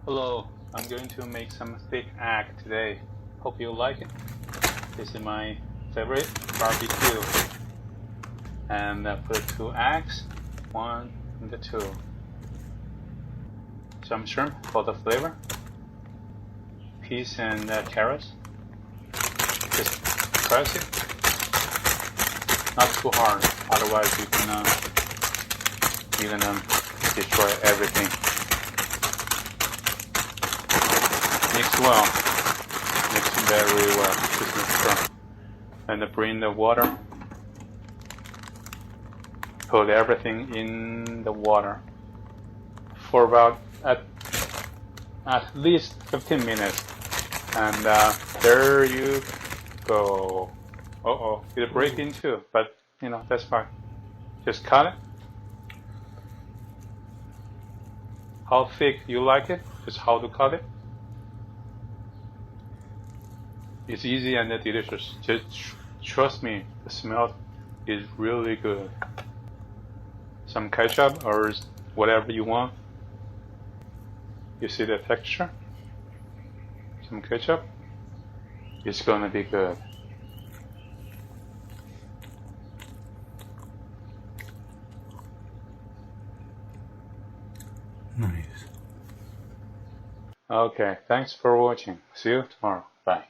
Hello, I'm going to make some thick egg today. Hope you like it. This is my favorite barbecue. And I put 2 eggs, 1 and 2. Some shrimp for the flavor. Peas and carrots. Just press it. Not too hard, otherwise you can even destroy everything. Mix well. Mix very well. Just make sure. And bring the water. Put everything in the water for about at least 15 minutes. And there you go. It'll break in two, but that's fine. Just cut it. How thick you like it, just how to cut it. It's easy and delicious. Just trust me, the smell is really good. Some ketchup or whatever you want. You see the texture? Some ketchup. It's gonna be good. Nice. Okay, thanks for watching. See you tomorrow. Bye.